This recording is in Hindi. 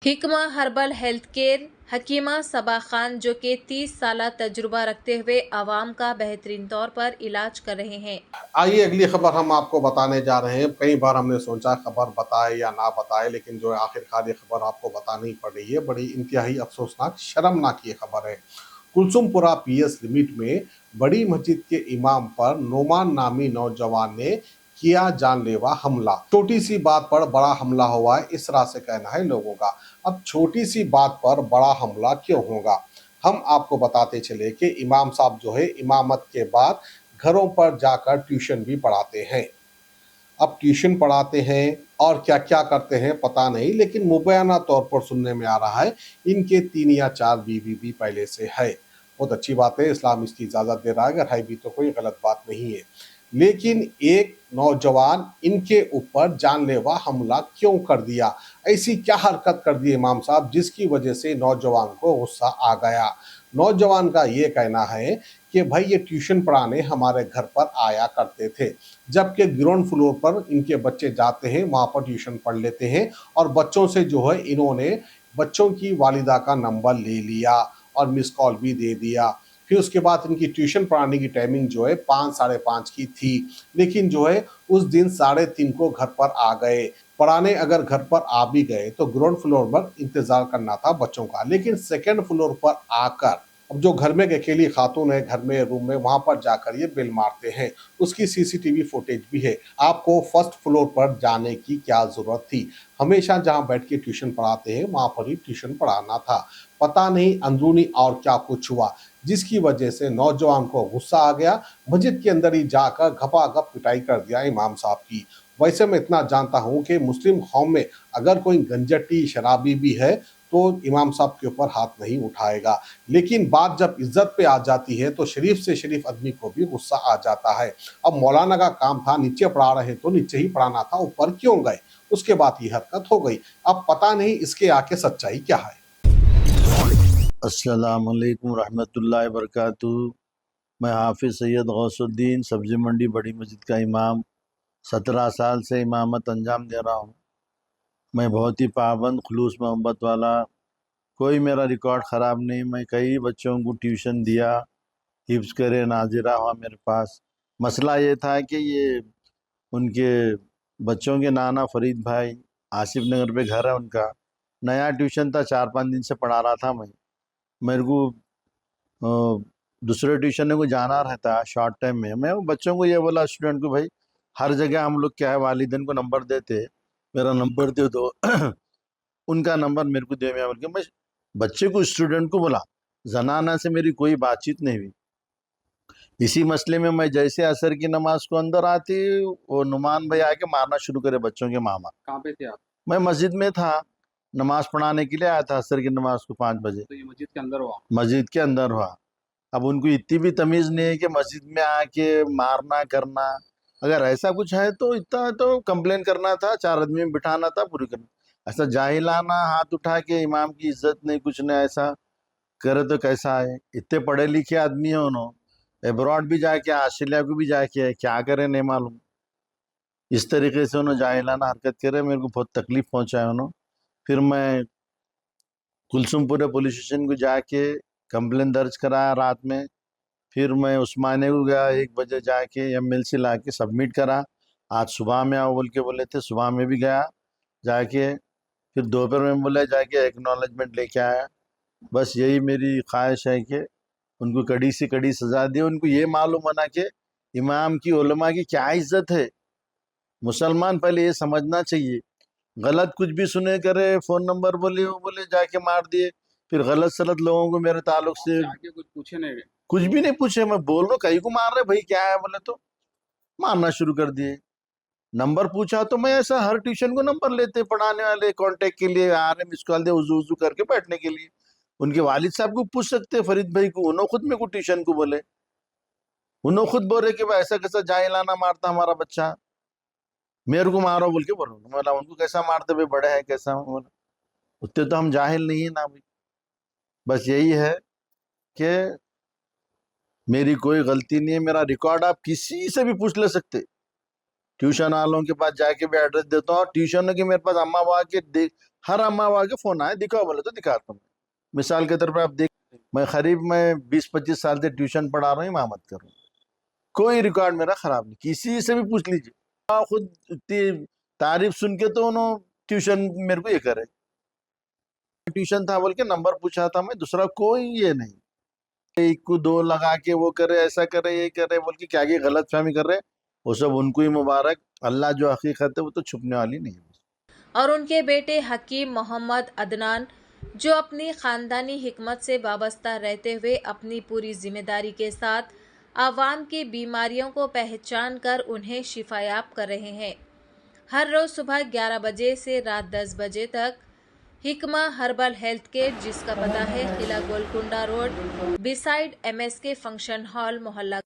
हिकमा हर्बल हेल्थ केयर हकीमा सबा खान जो कि 30 साल तजुर्बा रखते हुए आवाम का बेहतरीन तौर पर इलाज कर रहे हैं। आइए अगली खबर हम आपको बताने जा रहे हैं। कई बार हमने सोचा खबर बताए या ना बताए, लेकिन जो है आखिरकार ये खबर आपको बतानी पड़ रही है। बड़ी इंतहाई अफसोसनाक, शर्मनाक ये खबर है। कुलसुमपुरा पीएस लिमिट में बड़ी मस्जिद के इमाम पर नोमान नामी नौजवान ने किया जानलेवा हमला। छोटी सी बात पर बड़ा हमला हुआ है, इस तरह से कहना है लोगों का। अब छोटी सी बात पर बड़ा हमला क्यों होगा, हम आपको बताते चले कि इमाम साहब जो है इमामत के बाद घरों पर जाकर ट्यूशन भी पढ़ाते हैं। अब ट्यूशन पढ़ाते हैं और क्या क्या करते हैं पता नहीं, लेकिन मुबैना तौर पर सुनने में आ रहा है इनके 3 या 4 बीवी भी पहले से है। बहुत अच्छी बात है, इस्लाम इसकी इजाज़त दे रहा है, अगर है भी तो कोई गलत बात नहीं है। लेकिन एक नौजवान इनके ऊपर जानलेवा हमला क्यों कर दिया? ऐसी क्या हरकत कर दी इमाम साहब जिसकी वजह से नौजवान को गुस्सा आ गया? नौजवान का ये कहना है कि भाई ये ट्यूशन पढ़ाने हमारे घर पर आया करते थे, जबकि ग्राउंड फ्लोर पर इनके बच्चे जाते हैं, वहाँ पर ट्यूशन पढ़ लेते हैं और बच्चों से जो है इन्होंने बच्चों की वालिदा का नंबर ले लिया और मिस कॉल भी दे दिया। फिर उसके बाद इनकी ट्यूशन पढ़ाने की टाइमिंग जो है 5 साढ़े 5 की थी, लेकिन जो है उस दिन 3:30 को घर पर आ गए। पढ़ाने अगर घर पर आ भी गए तो ग्राउंड फ्लोर पर इंतजार करना था बच्चों का, लेकिन सेकंड फ्लोर पर आकर अब जो घर में एक अकेली खातून है, घर में रूम में, वहां पर जाकर ये बिल मारते हैं। उसकी सीसीटीवी फुटेज भी है। आपको फर्स्ट फ्लोर पर जाने की क्या जरूरत थी? हमेशा जहां बैठ के ट्यूशन पढ़ाते हैं वहां पर ही ट्यूशन पढ़ाना था। पता नहीं अंदरूनी और क्या कुछ हुआ जिसकी वजह से नौजवान को गुस्सा आ गया, मस्जिद के अंदर ही जाकर घपाघप पिटाई कर दिया इमाम साहब की। वैसे मैं इतना जानता हूं कि मुस्लिम कौम में अगर कोई गंजटी शराबी भी है तो इमाम साहब के ऊपर हाथ नहीं उठाएगा, लेकिन बात जब इज्जत पे आ जाती है तो शरीफ से शरीफ आदमी को भी गुस्सा आ जाता है। अब मौलाना का काम था, नीचे पढ़ा रहे तो नीचे ही पढ़ाना था, ऊपर क्यों गए? उसके बाद ये हरकत हो गई। अब पता नहीं इसके आके सच्चाई क्या है। अस्सलाम वालेकुम रहमतुल्लाहि वबरकातुहू। मैं हाफिज़ सैयद गौसुद्दीन सब्ज़ी मंडी बड़ी मस्जिद का इमाम 17 साल से इमामत अंजाम दे रहा हूँ। मैं बहुत ही पाबंद खुलूस मोहब्बत वाला, कोई मेरा रिकॉर्ड ख़राब नहीं। मैं कई बच्चों को ट्यूशन दिया, हिफ्ज़ करे नाज़िरा हुआ मेरे पास। मसला ये था कि ये उनके बच्चों के नाना फ़रीद भाई आसिफ नगर पे घर है उनका, नया ट्यूशन था, 4-5 दिन से पढ़ा रहा था मैं। मेरे को दूसरे ट्यूशन को जाना रहता है शॉर्ट टाइम में। मैं वो बच्चों को ये बोला, स्टूडेंट को, भाई हर जगह हम लोग क्या है वालिदैन को नंबर देते, मेरा नंबर दे दो उनका नंबर मेरे को दे। मैं बच्चे को, स्टूडेंट को बोला, जनाना से मेरी कोई बातचीत नहीं हुई। इसी मसले में मैं जैसे असर की नमाज को अंदर आती, वो नुमान भाई आके मारना शुरू करे बच्चों के मामा। कहाँ पे थे आप? मैं मस्जिद में था, नमाज पढ़ाने के लिए आया था असर की नमाज को 5 बजे। तो ये मस्जिद के अंदर हुआ? मस्जिद के अंदर हुआ। अब उनको इतनी भी तमीज़ नहीं है कि मस्जिद में आके मारना करना। अगर ऐसा कुछ है तो इतना तो कंप्लेन करना था, 4 आदमी में बिठाना था, पूरी करना। ऐसा जाहिलाना हाथ उठा के इमाम की इज्जत नहीं, कुछ नहीं, ऐसा करे तो कैसा है? इतने पढ़े लिखे आदमी है उन्होंने, एब्रॉड भी जाके, ऑस्ट्रेलिया को भी जाके, क्या करे नहीं मालूम। इस तरीके से उन्होंने जाहिलाना हरकत करे, मेरे को बहुत तकलीफ पहुंचाया उन्होंने। फिर मैं कुलसुमपुरा पुलिस स्टेशन को जाके कंप्लेन दर्ज कराया रात में। फिर मैं उस्मानिया को गया 1 बजे जाके, एमएलसी ला के सबमिट करा। आज सुबह में आओ बोल के बोले थे, सुबह में भी गया जाके। फिर दोपहर में बोला जाके एक्नॉलेजमेंट लेके आया। बस यही मेरी ख्वाहिश है कि उनको कड़ी से कड़ी सज़ा दी। उनको ये मालूम होना कि इमाम की, उलमा की क्या इज्जत है। मुसलमान पहले ये समझना चाहिए। गलत कुछ भी सुने करे, फ़ोन नंबर बोले, वो बोले, जाके मार दिए। फिर गलत सलत लोगों को मेरे ताल्लुक से आगे कुछ पूछे नहीं गए? कुछ भी नहीं पूछे। मैं बोल रहा हूँ कहीं को मार रहे भाई, क्या है बोले तो मारना शुरू कर दिए। नंबर पूछा तो मैं ऐसा हर ट्यूशन को नंबर लेते पढ़ाने वाले, कांटेक्ट के लिए आ रहे, मिस कॉल दे, उजू उजू करके बैठने के लिए। उनके वालिद साहब को पूछ सकते, फरीद भाई को, उन्होंने खुद मेरे को ट्यूशन को बोले, उन्होंने खुद बोले कि भाई ऐसा कैसा जाहिलाना मारता हमारा बच्चा, मेरे को मारो बोल के बोलो। बोला उनको कैसा मारते भाई, बड़े हैं कैसा? बोला उतने तो हम जाहिल नहीं है ना भाई। बस यही है कि मेरी कोई गलती नहीं है। मेरा रिकॉर्ड आप किसी से भी पूछ ले सकते। ट्यूशन वालों के पास जाके भी एड्रेस देता हूँ, ट्यूशन के मेरे पास अम्मा बाबा के हर अम्मा बाबा के फोन आए, दिखाओ बोले तो दिखाता हूँ। मिसाल के तौर पर आप देख, मैं करीब मैं 20-25 साल से ट्यूशन पढ़ा रहा हूँ इमामत कर रहा हूँ, कोई रिकॉर्ड मेरा खराब नहीं, किसी से भी पूछ लीजिए। खुद इतनी तारीफ सुन के तो उन्होंने ट्यूशन मेरे को ये करे, ट्यूशन था बोल के नंबर पूछा था मैं, दूसरा कोई ये नहीं, एक को दो लगा के वो करे, ऐसा करे, ये करे बोल के क्या क्या गलत फहमी कर रहे, वो सब उनको ही मुबारक। अल्लाह जो हकीकत है वो तो छुपने वाली नहीं है। और उनके बेटे हकीम मोहम्मद अदनान, जो अपनी खानदानी हिकमत से वाबस्ता रहते हुए अपनी पूरी जिम्मेदारी के साथ आवाम की बीमारियों को पहचान कर उन्हें शिफायाब कर रहे हैं। हर रोज सुबह 11 बजे से रात 10 बजे तक हिकमा हर्बल हेल्थ केयर, जिसका पता है Qila Golconda road beside MSK function hall, मोहल्ला